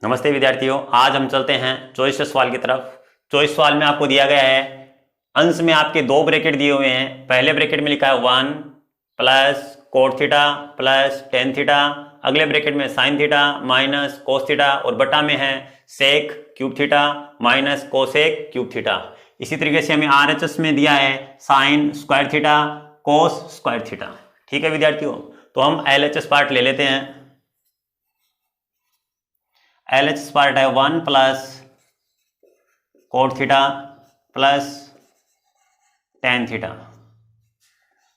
नमस्ते विद्यार्थियों, आज हम चलते हैं चॉइस सवाल की तरफ। चॉइस सवाल में आपको दिया गया है, अंश में आपके दो ब्रैकेट दिए हुए हैं। पहले ब्रैकेट में लिखा है 1 plus cot theta plus tan theta, अगले ब्रैकेट में sine theta minus cos theta, और बटा में है sec cube theta minus cosec cube theta. इसी तरीके से हमें आरएचएस में दिया है sine square theta cos square theta. ठीक है विद्यार्थियों, तो हम एलएचएस पार्ट ले लेते हैं। एलएचएस पार्ट है 1 plus cot theta plus tan theta,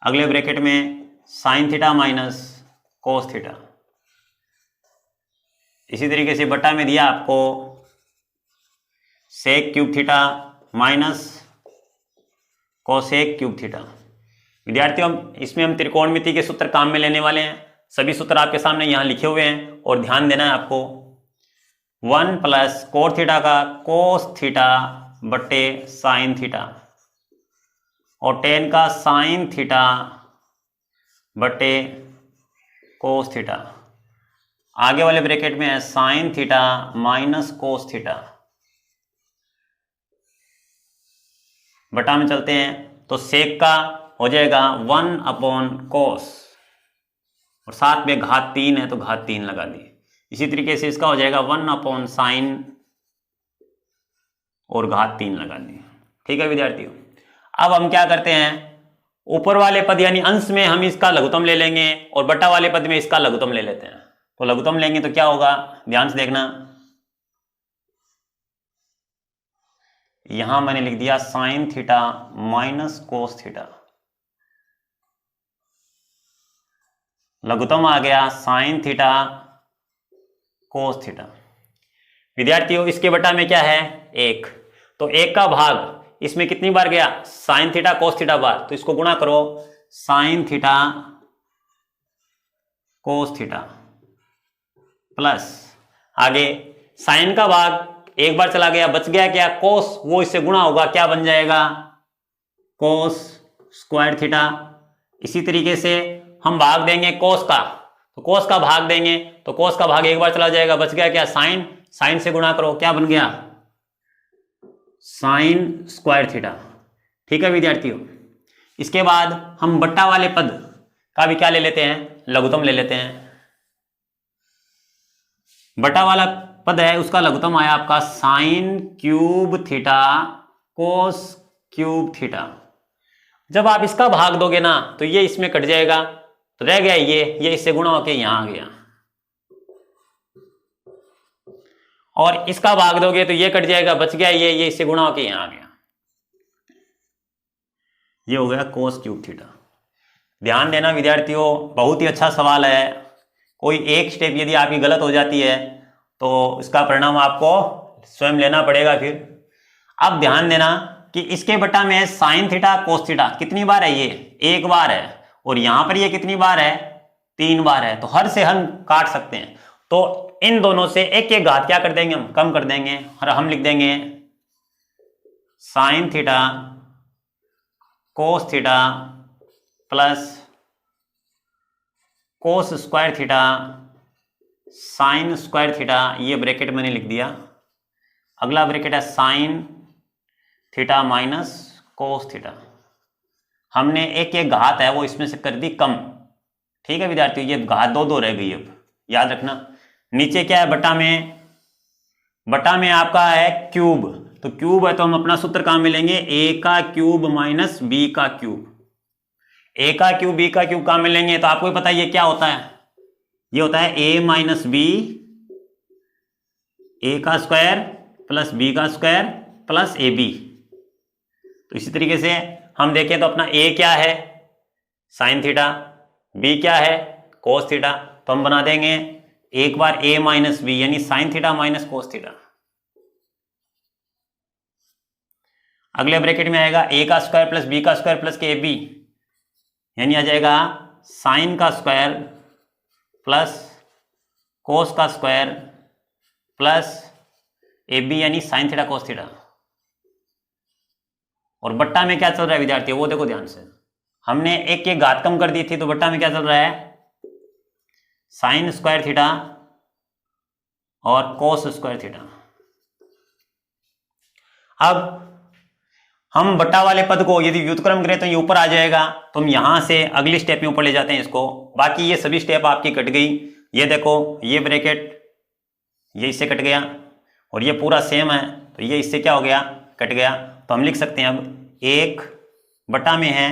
अगले ब्रैकेट में sine theta minus cos theta. इसी तरीके से बटा में दिया आपको sec cube theta minus cosec cube theta. विद्यार्थियों, इसमें हम त्रिकोणमिति के सूत्र काम में लेने वाले हैं। सभी सूत्र आपके सामने यहां लिखे हुए हैं और ध्यान देना है आपको। 1 प्लस कोट थीटा का कोस थीटा बटे साइन थीटा, और टेन का साइन थीटा बटे कोस थीटा। आगे वाले ब्रैकेट में है sign theta minus cos theta. बटा में चलते हैं तो सेक का हो जाएगा 1 अपॉन कोस, और साथ में घात 3 है तो घात 3 लगा दी। इसी तरीके से इसका हो जाएगा 1 अपॉन साइन और घात 3 लगा दी। ठीक है विद्यार्थियों, अब हम क्या करते हैं, ऊपर वाले पद यानी अंश में हम इसका लघुत्तम ले लेंगे और बटा वाले पद में इसका लघुत्तम ले लेते हैं। तो लघुत्तम लेंगे तो क्या होगा, ध्यान से देखना। यहां मैंने लिख दिया sine theta minus cos theta, लघुत्तम आ गया साइन थीटा कोस थीटा। विद्यार्थियों, इसके बटा में क्या है 1, तो 1 का भाग इसमें कितनी बार गया, साइन थीटा कोस थीटा बार, तो इसको गुणा करो sine theta cos theta plus आगे साइन का भाग एक बार चला गया, बच गया क्या कोस, वो इससे गुणा होगा, क्या बन जाएगा कोस स्क्वायर थीटा। इसी तरीके से हम भाग देंगे कोस का, तो कोस का भाग देंगे तो कोस का भाग एक बार चला जाएगा, बच गया क्या साइन, साइन से गुणा करो, क्या बन गया साइन स्क्वायर थीटा। ठीक है विद्यार्थियों, इसके बाद हम बट्टा वाले पद का भी क्या ले लेते हैं, लघुत्तम ले लेते हैं। बटा वाला पद है उसका लघुत्तम आया आपका sine cube theta cos cube theta. जब आप इसका भाग दोगे ना तो ये इसमें कट जाएगा, तो रह गया ये इससे गुणा होके यहां आ गया, और इसका भाग दोगे तो ये कट जाएगा, बच गया ये इससे गुणा होके यहां आ गया, ये हो गया कोस क्यूब थीटा। ध्यान देना विद्यार्थियों, बहुत ही अच्छा सवाल है। कोई एक स्टेप यदि आपकी गलत हो जाती है तो इसका परिणाम आपको स्वयं लेना पड़ेगा फिर। अब ध्यान देना कि इसके बटा में है साइन थीटा कोस थीटा, कितनी बार है ये, 1 बार है, और यहां पर ये कितनी बार है 3 बार है, तो हर से हम काट सकते हैं। तो इन दोनों से एक एक घात क्या कर देंगे, हम कम कर देंगे, और हम लिख देंगे sine theta cos theta plus cos square theta sine square theta, ये ब्रैकेट मैंने लिख दिया। अगला ब्रैकेट है sign theta minus cos theta. हमने एक एक घात है वो इसमें से कर दी कम। ठीक है विद्यार्थियों, ये घात 2 रह गई, अब याद रखना। नीचे क्या है बटा में आपका है क्यूब, तो क्यूब है तो हम अपना सूत्र काम में लेंगे, ए का क्यूब माइनस बी का क्यूब। ए का क्यूब बी का क्यूब काम में लेंगे तो आपको पता है ये क्या होता है, ये होता है ए माइनस बी, ए का स्क्वायर प्लस बी का स्क्वायर प्लस ए बी। तो इसी तरीके से हम देखें तो अपना ए क्या है साइन थीटा, बी क्या है कोस थीटा, तो हम बना देंगे एक बार ए माइनस बी यानी sign theta minus cos theta. अगले ब्रैकेट में आएगा ए का स्क्वायर प्लस बी का स्क्वायर प्लस के ए बी, यानी आ जाएगा साइन का स्क्वायर प्लस कोस का स्क्वायर प्लस ए बी यानी साइन थीटा कोस थीटा। और बट्टा में क्या चल रहा है विद्यार्थी, वो देखो ध्यान से, हमने एक एक घात कम कर दी थी, तो बट्टा में क्या चल रहा है साइन स्क्वायर थीटा और कोस स्क्वायर थीटा। अब हम बटा वाले पद को यदि व्युत्क्रम करें तो ये ऊपर आ जाएगा, तो हम यहां से अगली स्टेप में ऊपर ले जाते हैं इसको। बाकी ये सभी स्टेप आपकी कट गई। ये देखो ये ब्रैकेट ये इससे कट गया और ये पूरा सेम है, तो ये इससे क्या हो गया, कट गया। तो हम लिख सकते हैं अब 1 बटा में है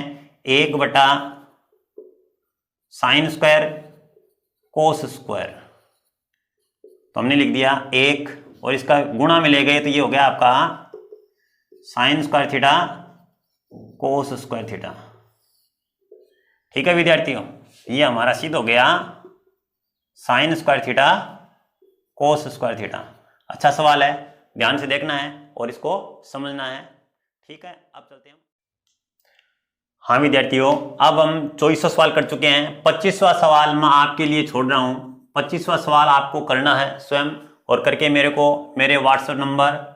1 बटा साइन स्क्वायर कोस स्क्वायर, तो हमने लिख दिया 1 और इसका गुणा में ले गए तो ये हो गया आपका sign square theta cos square theta. ठीक है विद्यार्थियों, ये हमारा सिद्ध हो गया sign square theta cos square theta. अच्छा सवाल है, ध्यान से देखना है और इसको समझना है। ठीक है, अब चलते हैं। हाँ विद्यार्थियों, अब हम 24वां सवाल कर चुके हैं। 25वां सवाल मैं आपके लिए छोड़ रहा हूं। 25वां सवाल आपको करना है स्वयं, और करके मेरे को मेरे व्हाट्सएप नंबर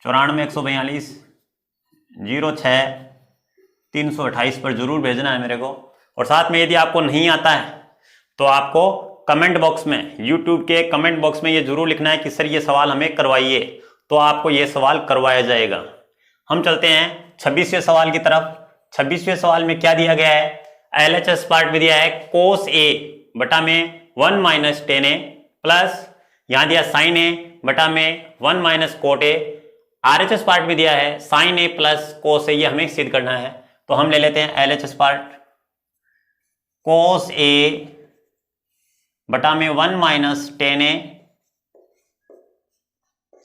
94 142 06 328 पर जरूर भेजना है मेरे को। और साथ में यदि आपको नहीं आता है तो आपको कमेंट बॉक्स में, यूट्यूब के कमेंट बॉक्स में ये जरूर लिखना है कि सर ये सवाल हमें करवाइए, तो आपको ये सवाल करवाया जाएगा। हम चलते हैं 26वें सवाल की तरफ। 26वें सवाल में क्या दिया गया है, LHS पार्ट में दिया है कोस ए बटा में 1 माइनस टेन ए प्लस यहां दिया साइन ए बटा में 1 माइनस कोट ए। RHS पार्ट में दिया है साइन ए प्लस कोस ए, ये हमें सिद्ध करना है। तो हम ले लेते हैं LHS पार्ट, कोस ए बटा में 1 minus tan A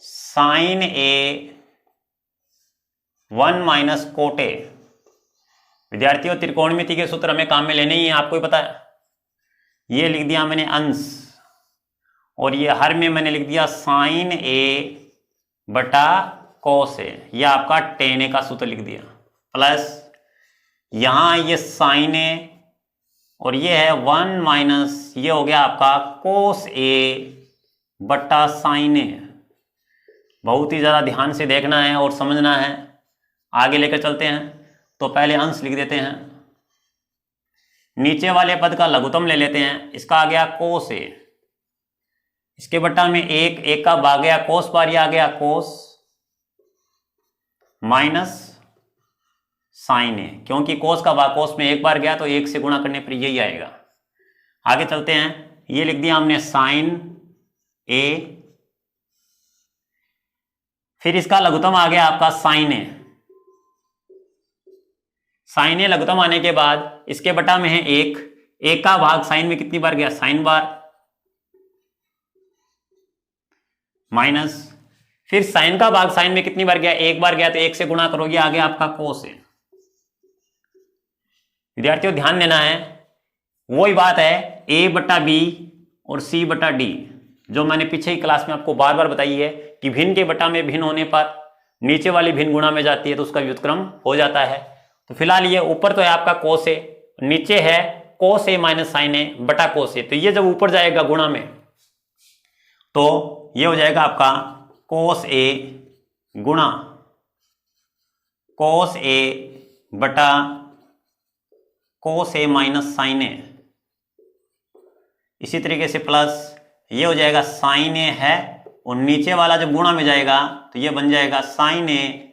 sine A 1 minus cot A. विद्यार्थियों त्रिकोणमिति के सूत्र हमें काम में लेने ही है, आपको ही पता है। ये लिख दिया मैंने अंश, और ये हर में मैंने लिख दिया साइन ए बटा कोस ए, ये आपका टेन ए का सूत्र लिख दिया, प्लस यहां ये साइन ए और ये है 1 माइनस, ये हो गया आपका कोस ए बटा साइन ए। बहुत ही ज्यादा ध्यान से देखना है और समझना है, आगे लेकर चलते हैं। तो पहले अंश लिख देते हैं, नीचे वाले पद का लघुत्तम ले लेते हैं। इसका आ गया कोस ए, इसके बटा में एक का भाग गया कोस बार, ये आ गया कोस माइनस साइन ए, क्योंकि कोस का भाग कोस में एक बार गया तो 1 से गुणा करने पर यही आएगा। आगे चलते हैं, ये लिख दिया हमने साइन ए, फिर इसका लघुत्तम आ गया आपका साइन ए। साइन ए लघुत्तम आने के बाद इसके बटा में है एक का भाग साइन में कितनी बार गया, साइन बार, माइनस फिर साइन का भाग साइन में कितनी बार गया, एक बार गया, तो 1 से गुणा करोगे, आ गया आपका कोस ए। विद्यार्थियों ध्यान देना है, वही बात है a बटा बी और c बटा डी, जो मैंने पीछे ही क्लास में आपको बार बार बताई है कि भिन्न के बटा में भिन्न होने पर नीचे वाली भिन्न गुणा में जाती है तो उसका व्युत्क्रम हो जाता है। तो फिलहाल ये ऊपर तो है आपका कोस ए, नीचे है कोस ए माइनस साइन ए बटा कोस ए, तो ये जब ऊपर जाएगा गुणा में तो ये हो जाएगा आपका कोस ए गुणा कोस ए बटा कोस ए माइनस साइन ए। इसी तरीके से प्लस ये हो जाएगा साइन ए है, और नीचे वाला जब गुणा में जाएगा तो ये बन जाएगा साइन ए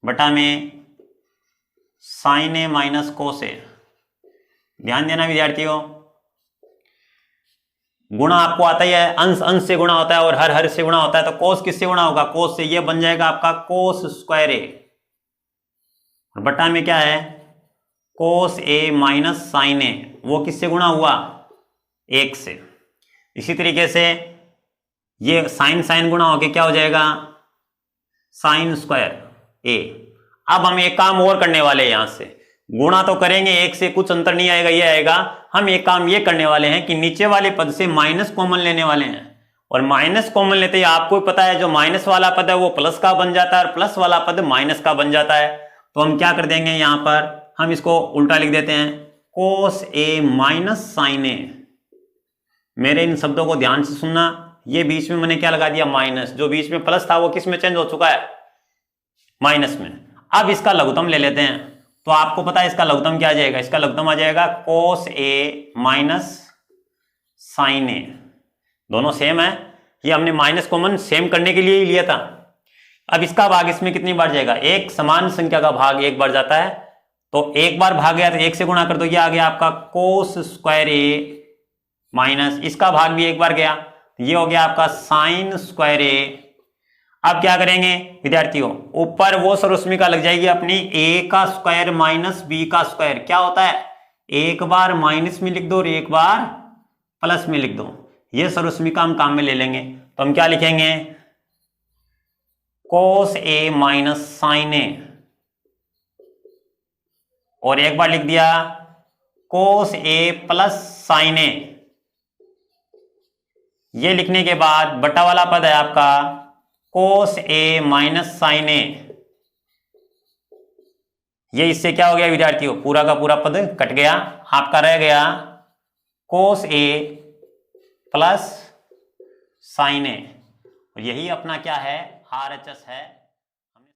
बटा में साइन ए माइनस कोस ए। ध्यान देना विद्यार्थियों, गुणा आपको आता ही है, अंश अंश से गुणा होता है और हर हर से गुणा होता है, तो कोस किससे गुणा होगा, कोस से, ये बन जाएगा आपका कोस स्क्वायर ए, और बटा में क्या है कोस ए माइनस साइन ए, वो किससे गुणा हुआ, 1 से। इसी तरीके से ये साइन साइन गुणा होके क्या हो जाएगा साइन स्क्वायर ए। अब हम एक काम और करने वाले हैं, यहां से गुणा तो करेंगे 1 से, कुछ अंतर नहीं आएगा, ये आएगा। हम एक काम ये करने वाले हैं कि नीचे वाले पद से माइनस कॉमन लेने वाले हैं, और माइनस कॉमन लेते ही आपको पता है जो माइनस वाला पद है वो प्लस का बन जाता है और प्लस वाला पद माइनस का बन जाता है। तो हम क्या कर देंगे, यहां पर हम इसको उल्टा लिख देते हैं, कोस ए माइनस साइन ए। मेरे इन शब्दों को ध्यान से सुनना, ये बीच में मैंने क्या लगा दिया माइनस, जो बीच में प्लस था वो किस में चेंज हो चुका है, माइनस में। अब इसका लघुत्तम ले लेते हैं, तो आपको पता है इसका लघुत्तम क्या आ जाएगा, इसका लघुत्तम आ जाएगा कोस ए माइनस साइन ए, दोनों सेम है, ये हमने माइनस कॉमन सेम करने के लिए ही लिया था। अब इसका भाग इसमें कितनी बार जाएगा, एक समान संख्या का भाग एक बार जाता है, तो एक बार भाग गया तो एक से गुणा कर दो, ये आ गया आपका कोस स्क्वायर ए माइनस इसका भाग भी एक बार गया, ये हो गया आपका साइन स्क्वायर ए। अब क्या करेंगे विद्यार्थियों, ऊपर वो सर्वसमीका लग जाएगी अपनी a का स्क्वायर माइनस b का स्क्वायर, क्या होता है एक बार माइनस में लिख दो और एक बार प्लस में लिख दो, ये सर्वसमीका हम काम में ले लेंगे। तो हम क्या लिखेंगे, कोस a माइनस साइन ए, और एक बार लिख दिया कोस a प्लस साइन ए। ये लिखने के बाद बटा वाला पद है आपका कोस ए माइनस साइन ए, ये इससे क्या हो गया विद्यार्थियों, पूरा का पूरा पद कट गया, आपका रह गया कोस ए प्लस साइन ए, और यही अपना क्या है RHS है।